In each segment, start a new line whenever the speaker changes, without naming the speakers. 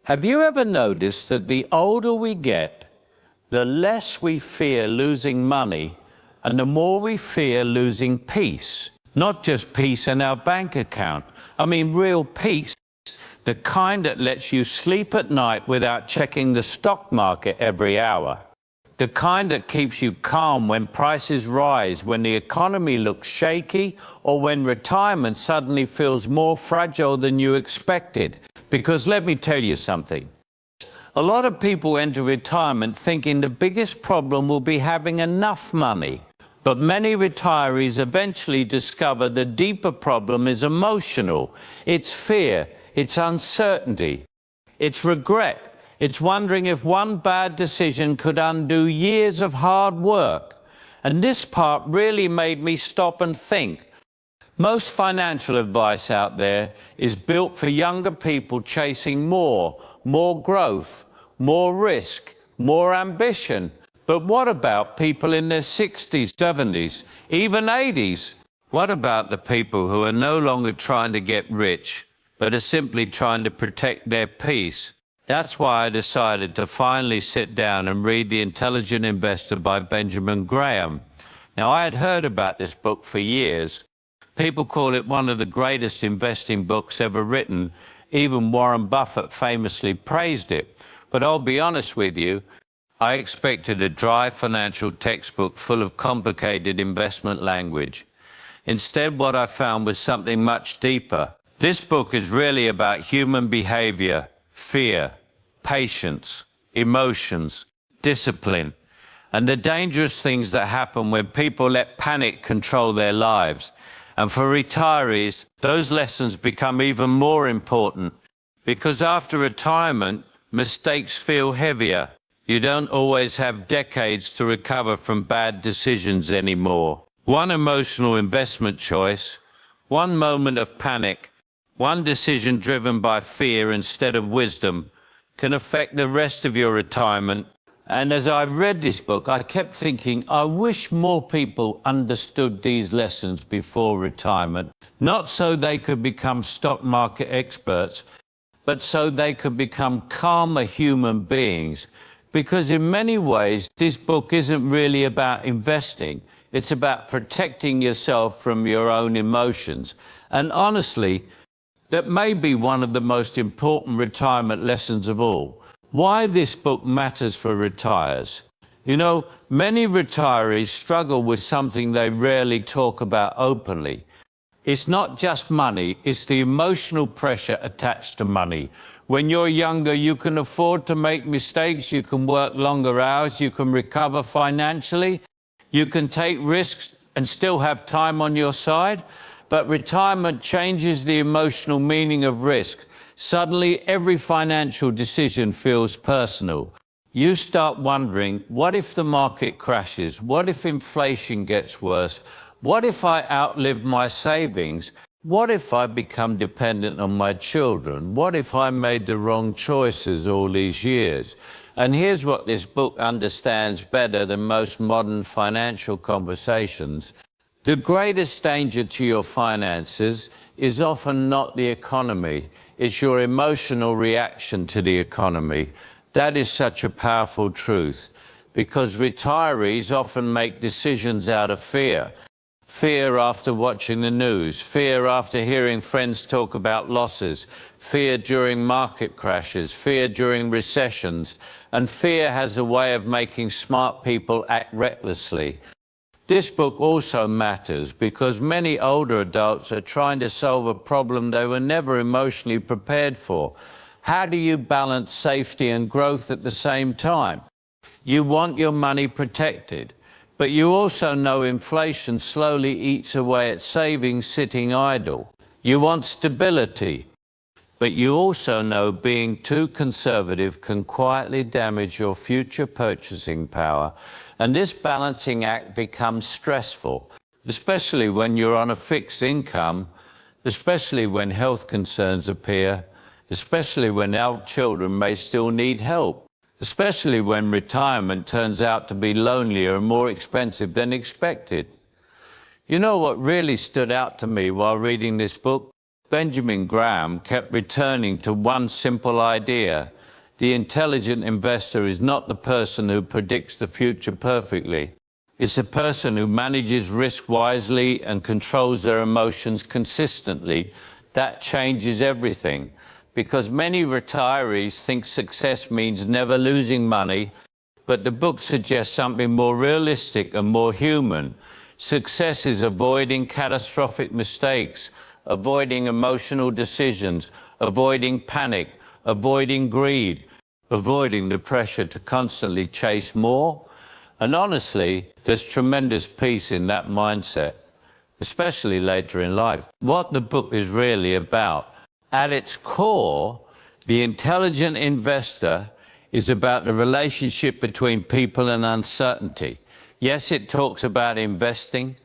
Have you ever noticed that the older we get, the less we fear losing money and the more we fear losing peace? Not just peace in our bank account. I mean real peace, the kind that lets you sleep at night without checking the stock market every hour. The kind that keeps you calm when prices rise, when the economy looks shaky, or when retirement suddenly feels more fragile than you expected. Because let me tell you something. A lot of people enter retirement thinking the biggest problem will be having enough money. But many retirees eventually discover the deeper problem is emotional. It's fear, it's uncertainty, it's regret. It's wondering if one bad decision could undo years of hard work. And this part really made me stop and think. Most financial advice out there is built for younger people chasing more growth, more risk, more ambition. But what about people in their 60s, 70s, even 80s? What about the people who are no longer trying to get rich, but are simply trying to protect their peace? That's why I decided to finally sit down and read The Intelligent Investor by Benjamin Graham. Now, I had heard about this book for years. People call it one of the greatest investing books ever written. Even Warren Buffett famously praised it. But I'll be honest with you, I expected a dry financial textbook full of complicated investment language. Instead, what I found was something much deeper. This book is really about human behavior, fear, patience, emotions, discipline, and the dangerous things that happen when people let panic control their lives. And for retirees, those lessons become even more important because after retirement, mistakes feel heavier. You don't always have decades to recover from bad decisions anymore. One emotional investment choice, one moment of panic, one decision driven by fear instead of wisdom can affect the rest of your retirement. And as I read this book, I kept thinking, I wish more people understood these lessons before retirement, not so they could become stock market experts, but so they could become calmer human beings. Because in many ways, this book isn't really about investing. It's about protecting yourself from your own emotions. And honestly, that may be one of the most important retirement lessons of all. Why this book matters for retirees. You know, many retirees struggle with something they rarely talk about openly. It's not just money, it's the emotional pressure attached to money. When you're younger, you can afford to make mistakes, you can work longer hours, you can recover financially, you can take risks and still have time on your side. But retirement changes the emotional meaning of risk. Suddenly, every financial decision feels personal. You start wondering, what if the market crashes? What if inflation gets worse? What if I outlive my savings? What if I become dependent on my children? What if I made the wrong choices all these years? And here's what this book understands better than most modern financial conversations. The greatest danger to your finances is often not the economy. It's your emotional reaction to the economy. That is such a powerful truth because retirees often make decisions out of fear. Fear after watching the news, fear after hearing friends talk about losses, fear during market crashes, fear during recessions, and fear has a way of making smart people act recklessly. This book also matters because many older adults are trying to solve a problem they were never emotionally prepared for. How do you balance safety and growth at the same time? You want your money protected, but you also know inflation slowly eats away at savings sitting idle. You want stability, but you also know being too conservative can quietly damage your future purchasing power. And this balancing act becomes stressful, especially when you're on a fixed income, especially when health concerns appear, especially when our children may still need help, especially when retirement turns out to be lonelier and more expensive than expected. You know what really stood out to me while reading this book? Benjamin Graham kept returning to one simple idea. The intelligent investor is not the person who predicts the future perfectly. It's the person who manages risk wisely and controls their emotions consistently. That changes everything. Because many retirees think success means never losing money, but the book suggests something more realistic and more human. Success is avoiding catastrophic mistakes, avoiding emotional decisions, avoiding panic, avoiding greed, avoiding the pressure to constantly chase more. And honestly, there's tremendous peace in that mindset, especially later in life. What the book is really about, at its core, The Intelligent Investor is about the relationship between people and uncertainty. Yes, it talks about investing,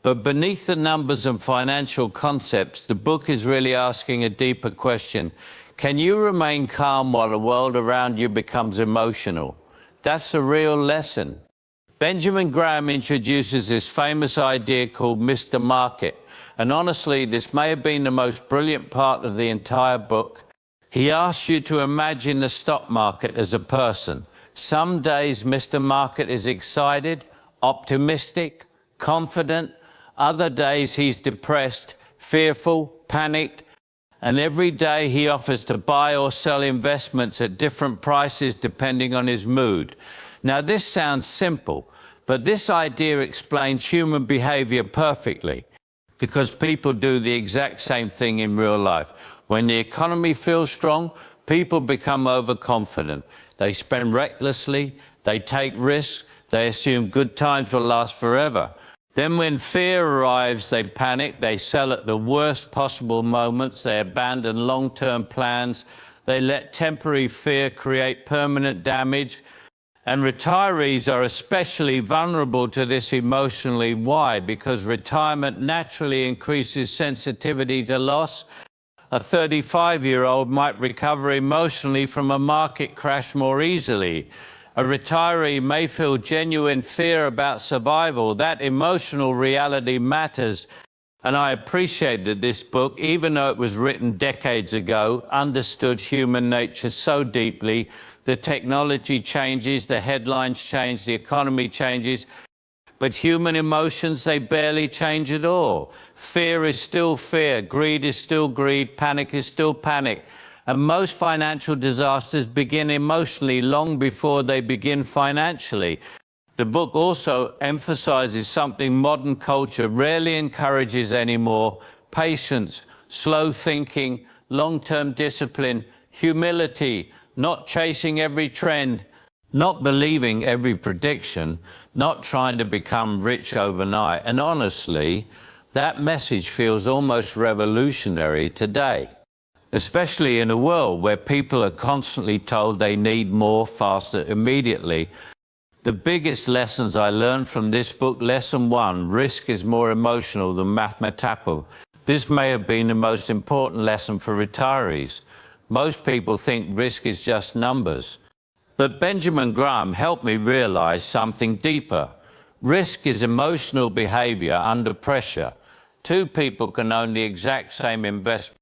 but beneath the numbers and financial concepts, the book is really asking a deeper question. Can you remain calm while the world around you becomes emotional? That's the real lesson. Benjamin Graham introduces this famous idea called Mr. Market. And honestly, this may have been the most brilliant part of the entire book. He asks you to imagine the stock market as a person. Some days Mr. Market is excited, optimistic, confident. Other days he's depressed, fearful, panicked. And every day he offers to buy or sell investments at different prices depending on his mood. Now, this sounds simple, but this idea explains human behavior perfectly, because people do the exact same thing in real life. When the economy feels strong, people become overconfident. They spend recklessly, they take risks, they assume good times will last forever. Then when fear arrives, they panic, they sell at the worst possible moments, they abandon long-term plans, they let temporary fear create permanent damage. And retirees are especially vulnerable to this emotionally. Why? Because retirement naturally increases sensitivity to loss. A 35-year-old might recover emotionally from a market crash more easily. A retiree may feel genuine fear about survival. That emotional reality matters. And I appreciate that this book, even though it was written decades ago, understood human nature so deeply. The technology changes, the headlines change, the economy changes, but human emotions, they barely change at all. Fear is still fear, greed is still greed, panic is still panic. And most financial disasters begin emotionally long before they begin financially. The book also emphasizes something modern culture rarely encourages anymore: patience, slow thinking, long-term discipline, humility, not chasing every trend, not believing every prediction, not trying to become rich overnight. And honestly, that message feels almost revolutionary today, especially in a world where people are constantly told they need more, faster, immediately. The biggest lessons I learned from this book: lesson one, risk is more emotional than mathematical. This may have been the most important lesson for retirees. Most people think risk is just numbers. But Benjamin Graham helped me realize something deeper. Risk is emotional behavior under pressure. Two people can own the exact same investment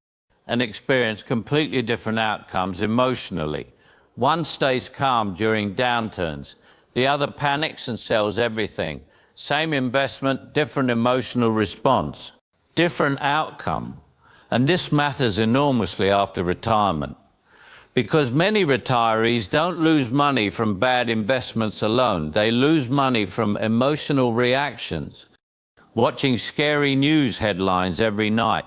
and experience completely different outcomes emotionally. One stays calm during downturns. The other panics and sells everything. Same investment, different emotional response, different outcome. And this matters enormously after retirement, because many retirees don't lose money from bad investments alone. They lose money from emotional reactions, watching scary news headlines every night,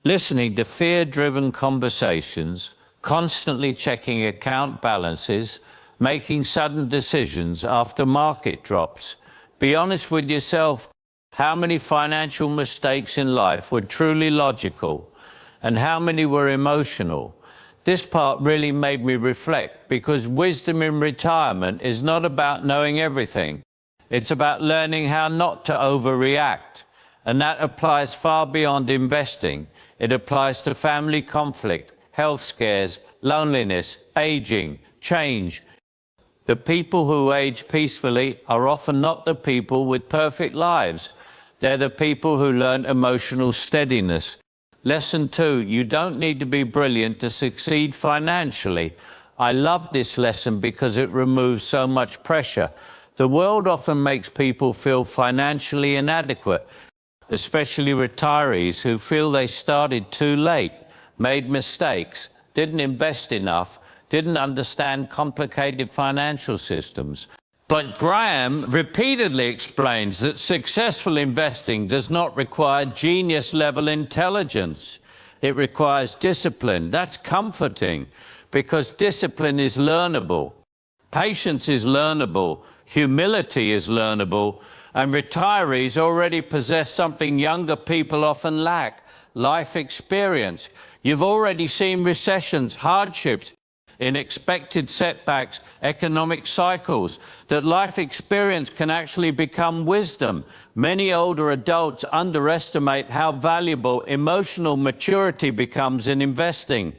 listening to fear-driven conversations, constantly checking account balances, making sudden decisions after market drops. Be honest with yourself. How many financial mistakes in life were truly logical, and how many were emotional? This part really made me reflect, because wisdom in retirement is not about knowing everything. It's about learning how not to overreact. And that applies far beyond investing. It applies to family conflict, health scares, loneliness, aging, change. The people who age peacefully are often not the people with perfect lives. They're the people who learn emotional steadiness, Lesson 2, you don't need to be brilliant to succeed financially. I love this lesson because it removes so much pressure. The world often makes people feel financially inadequate, especially retirees who feel they started too late, made mistakes, didn't invest enough, didn't understand complicated financial systems. But Graham repeatedly explains that successful investing does not require genius-level intelligence. It requires discipline. That's comforting because discipline is learnable. Patience is learnable. Humility is learnable. And retirees already possess something younger people often lack: life experience. You've already seen recessions, hardships, unexpected setbacks, economic cycles, that life experience can actually become wisdom. Many older adults underestimate how valuable emotional maturity becomes in investing.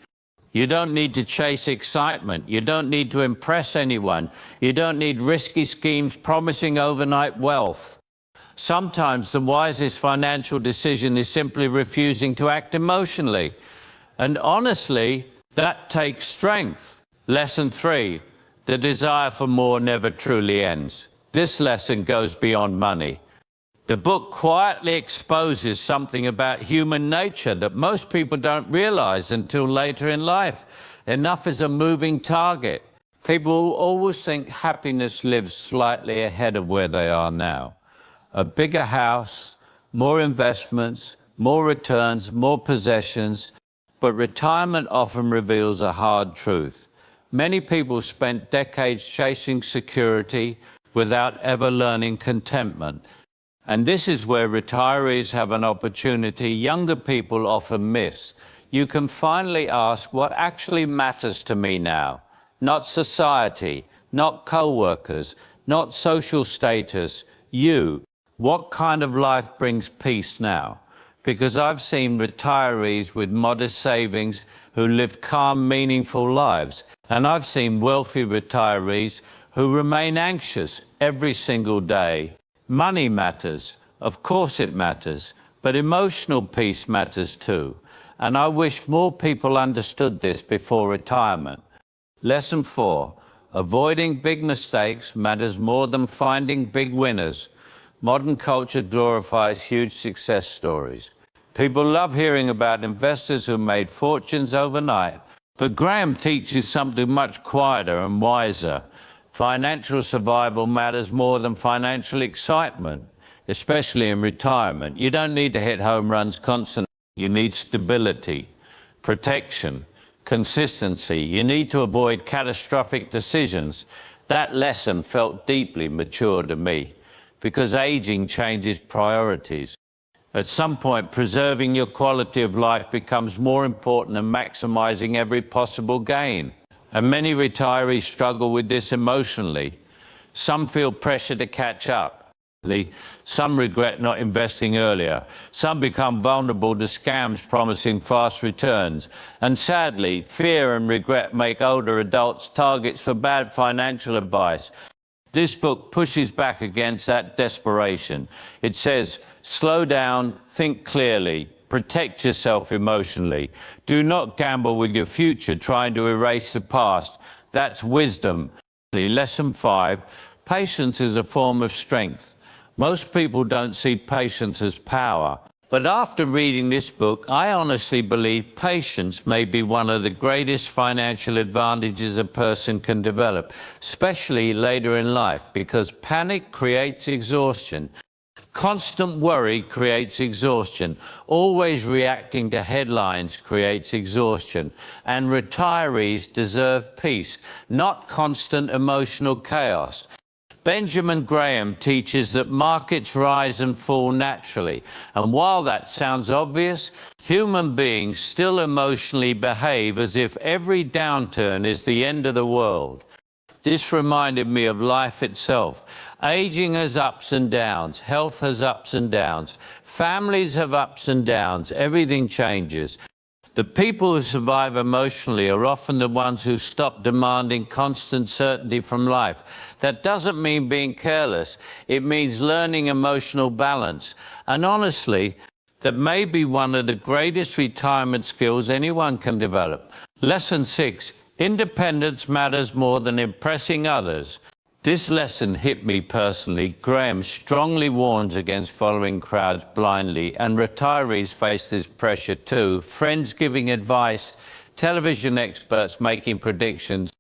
You don't need to chase excitement. You don't need to impress anyone. You don't need risky schemes promising overnight wealth. Sometimes the wisest financial decision is simply refusing to act emotionally. And honestly, that takes strength. Lesson 3, the desire for more never truly ends. This lesson goes beyond money. The book quietly exposes something about human nature that most people don't realize until later in life. Enough is a moving target. People always think happiness lives slightly ahead of where they are now. A bigger house, more investments, more returns, more possessions. But retirement often reveals a hard truth. Many people spent decades chasing security without ever learning contentment. And this is where retirees have an opportunity younger people often miss. You can finally ask, what actually matters to me now? Not society, not co-workers, not social status. You. What kind of life brings peace now? Because I've seen retirees with modest savings who live calm, meaningful lives. And I've seen wealthy retirees who remain anxious every single day. Money matters. Of course it matters. But emotional peace matters too. And I wish more people understood this before retirement. Lesson 4, avoiding big mistakes matters more than finding big winners. Modern culture glorifies huge success stories. People love hearing about investors who made fortunes overnight. But Graham teaches something much quieter and wiser. Financial survival matters more than financial excitement, especially in retirement. You don't need to hit home runs constantly. You need stability, protection, consistency. You need to avoid catastrophic decisions. That lesson felt deeply mature to me because aging changes priorities. At some point, preserving your quality of life becomes more important than maximizing every possible gain. And many retirees struggle with this emotionally. Some feel pressure to catch up. Some regret not investing earlier. Some become vulnerable to scams promising fast returns. And sadly, fear and regret make older adults targets for bad financial advice. This book pushes back against that desperation. It says, slow down, think clearly, protect yourself emotionally. Do not gamble with your future trying to erase the past. That's wisdom. Lesson 5, patience is a form of strength. Most people don't see patience as power. But after reading this book, I honestly believe patience may be one of the greatest financial advantages a person can develop, especially later in life, because panic creates exhaustion. Constant worry creates exhaustion. Always reacting to headlines creates exhaustion. And retirees deserve peace, not constant emotional chaos. Benjamin Graham teaches that markets rise and fall naturally. And while that sounds obvious, human beings still emotionally behave as if every downturn is the end of the world. This reminded me of life itself. Aging has ups and downs. Health has ups and downs. Families have ups and downs. Everything changes. The people who survive emotionally are often the ones who stop demanding constant certainty from life. That doesn't mean being careless. It means learning emotional balance. And honestly, that may be one of the greatest retirement skills anyone can develop. Lesson 6, independence matters more than impressing others. This lesson hit me personally. Graham strongly warns against following crowds blindly, and retirees face this pressure too. Friends giving advice, television experts making predictions,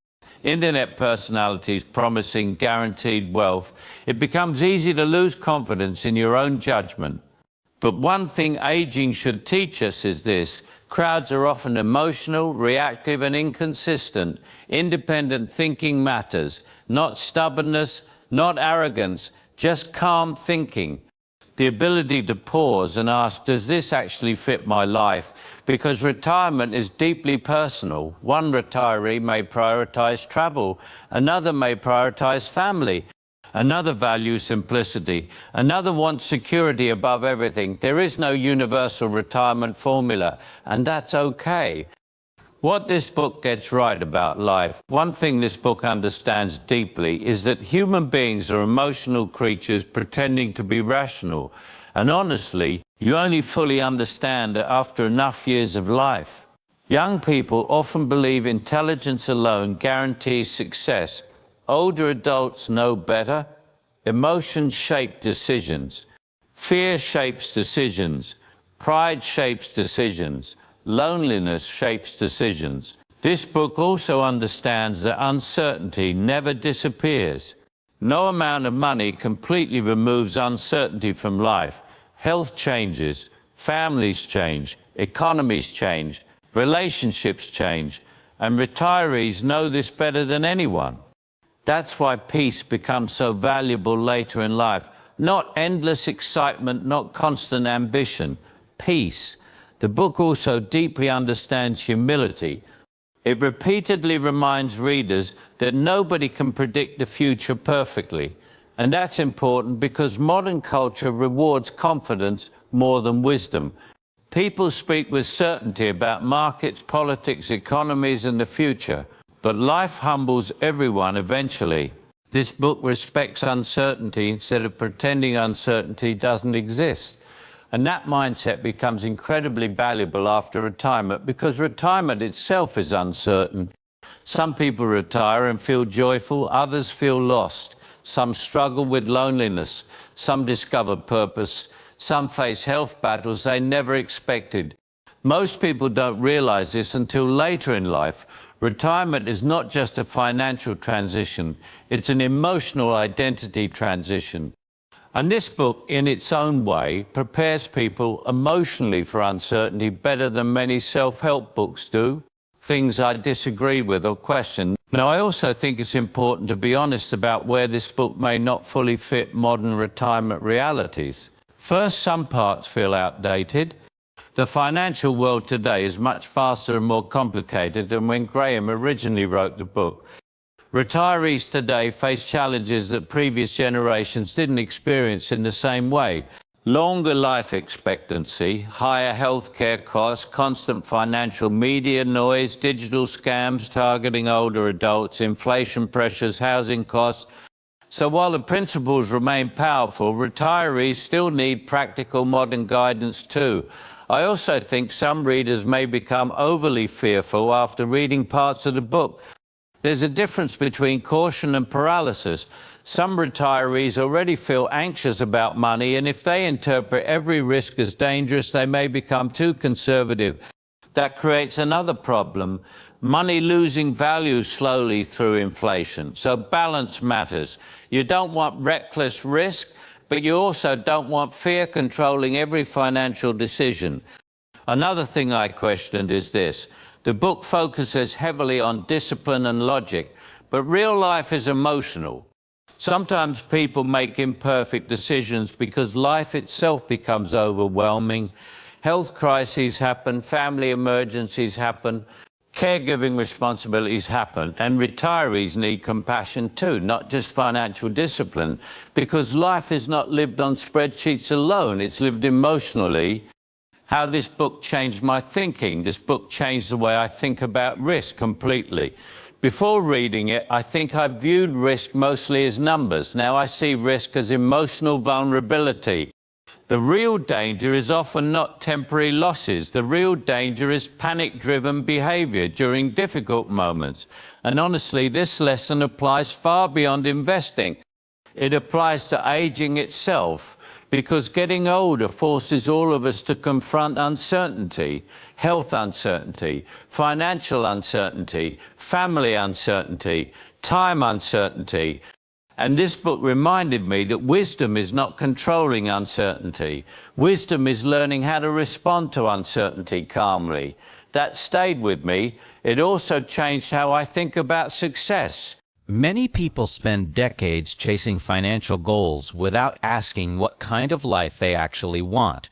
internet personalities promising guaranteed wealth. It becomes easy to lose confidence in your own judgment. But one thing aging should teach us is this: crowds are often emotional, reactive, and inconsistent. Independent thinking matters, not stubbornness, not arrogance, just calm thinking. The ability to pause and ask, does this actually fit my life? Because retirement is deeply personal. One retiree may prioritize travel, another may prioritize family, another values simplicity, another wants security above everything. There is no universal retirement formula, and that's okay. What this book gets right about life, one thing this book understands deeply, is that human beings are emotional creatures pretending to be rational. And honestly, you only fully understand it after enough years of life. Young people often believe intelligence alone guarantees success. Older adults know better. Emotions shape decisions. Fear shapes decisions. Pride shapes decisions. Loneliness shapes decisions. This book also understands that uncertainty never disappears. No amount of money completely removes uncertainty from life. Health changes, families change, economies change, relationships change, and retirees know this better than anyone. That's why peace becomes so valuable later in life. Not endless excitement, not constant ambition. Peace. The book also deeply understands humility. It repeatedly reminds readers that nobody can predict the future perfectly. And that's important because modern culture rewards confidence more than wisdom. People speak with certainty about markets, politics, economies, and the future. But life humbles everyone eventually. This book respects uncertainty instead of pretending uncertainty doesn't exist. And that mindset becomes incredibly valuable after retirement, because retirement itself is uncertain. Some people retire and feel joyful, others feel lost. Some struggle with loneliness, some discover purpose, some face health battles they never expected. Most people don't realize this until later in life. Retirement is not just a financial transition, it's an emotional identity transition. And this book, in its own way, prepares people emotionally for uncertainty better than many self-help books do, things I disagree with or question. Now, I also think it's important to be honest about where this book may not fully fit modern retirement realities. First, some parts feel outdated. The financial world today is much faster and more complicated than when Graham originally wrote the book. Retirees today face challenges that previous generations didn't experience in the same way. Longer life expectancy, higher healthcare costs, constant financial media noise, digital scams targeting older adults, inflation pressures, housing costs. So while the principles remain powerful, retirees still need practical modern guidance too. I also think some readers may become overly fearful after reading parts of the book. There's a difference between caution and paralysis. Some retirees already feel anxious about money, and if they interpret every risk as dangerous, they may become too conservative. That creates another problem: money losing value slowly through inflation. So balance matters. You don't want reckless risk, but you also don't want fear controlling every financial decision. Another thing I questioned is this: the book focuses heavily on discipline and logic, but real life is emotional. Sometimes people make imperfect decisions because life itself becomes overwhelming. Health crises happen, family emergencies happen, caregiving responsibilities happen, and retirees need compassion too, not just financial discipline, because life is not lived on spreadsheets alone, it's lived emotionally. How this book changed my thinking. This book changed the way I think about risk completely. Before reading it, I think I viewed risk mostly as numbers. Now I see risk as emotional vulnerability. The real danger is often not temporary losses. The real danger is panic-driven behavior during difficult moments. And honestly, this lesson applies far beyond investing. It applies to aging itself, because getting older forces all of us to confront uncertainty, health uncertainty, financial uncertainty, family uncertainty, time uncertainty. And this book reminded me that wisdom is not controlling uncertainty. Wisdom is learning how to respond to uncertainty calmly. That stayed with me. It also changed how I think about success.
Many people spend decades chasing financial goals without asking what kind of life they actually want.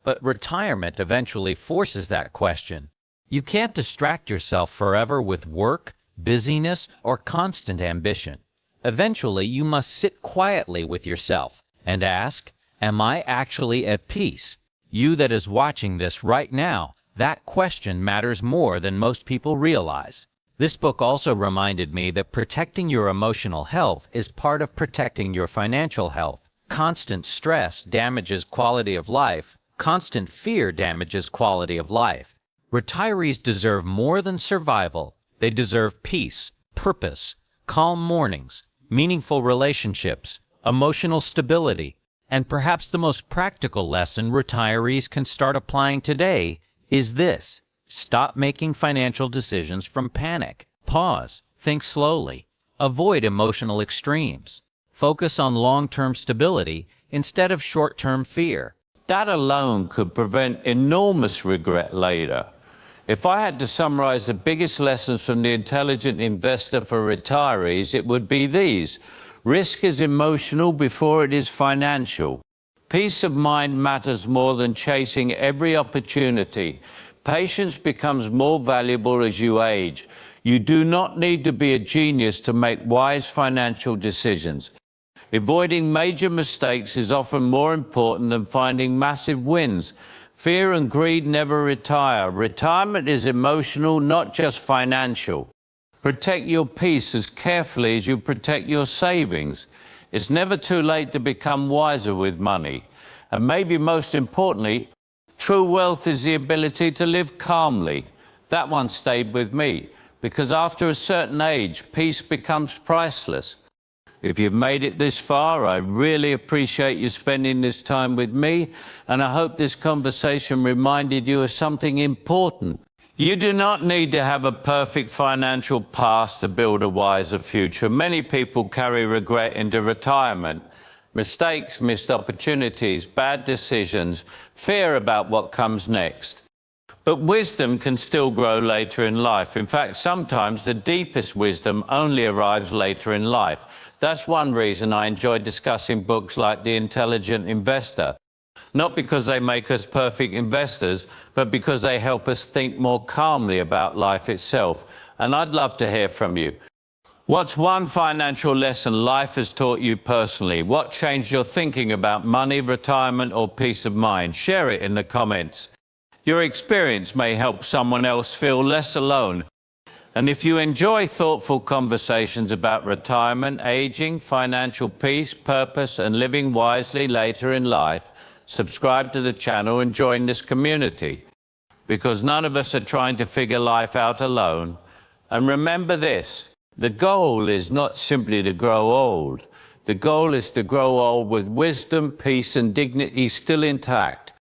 But retirement eventually forces that question. You can't distract yourself forever with work, busyness, or constant ambition. Eventually, you must sit quietly with yourself and ask, am I actually at peace? You that is watching this right now, that question matters more than most people realize. This book also reminded me that protecting your emotional health is part of protecting your financial health. Constant stress damages quality of life. Constant fear damages quality of life. Retirees deserve more than survival. They deserve peace, purpose, calm mornings, meaningful relationships, emotional stability, and perhaps the most practical lesson retirees can start applying today is this: stop making financial decisions from panic. Pause, think slowly, avoid emotional extremes, focus on long-term stability instead of short-term fear.
That alone could prevent enormous regret later. If I had to summarize the biggest lessons from The Intelligent Investor for retirees, it would be these. Risk is emotional before it is financial. Peace of mind matters more than chasing every opportunity. Patience becomes more valuable as you age. You do not need to be a genius to make wise financial decisions. Avoiding major mistakes is often more important than finding massive wins. Fear and greed never retire. Retirement is emotional, not just financial. Protect your peace as carefully as you protect your savings. It's never too late to become wiser with money. And maybe most importantly, true wealth is the ability to live calmly. That one stayed with me, because after a certain age, peace becomes priceless. If you've made it this far, I really appreciate you spending this time with me, and I hope this conversation reminded you of something important. You do not need to have a perfect financial past to build a wiser future. Many people carry regret into retirement. Mistakes, missed opportunities, bad decisions, fear about what comes next. But wisdom can still grow later in life. In fact, sometimes the deepest wisdom only arrives later in life. That's one reason I enjoy discussing books like The Intelligent Investor. Not because they make us perfect investors, but because they help us think more calmly about life itself. And I'd love to hear from you. What's one financial lesson life has taught you personally? What changed your thinking about money, retirement, or peace of mind? Share it in the comments. Your experience may help someone else feel less alone. And if you enjoy thoughtful conversations about retirement, aging, financial peace, purpose, and living wisely later in life, subscribe to the channel and join this community. Because none of us are trying to figure life out alone. And remember this, the goal is not simply to grow old. The goal is to grow old with wisdom, peace, and dignity still intact.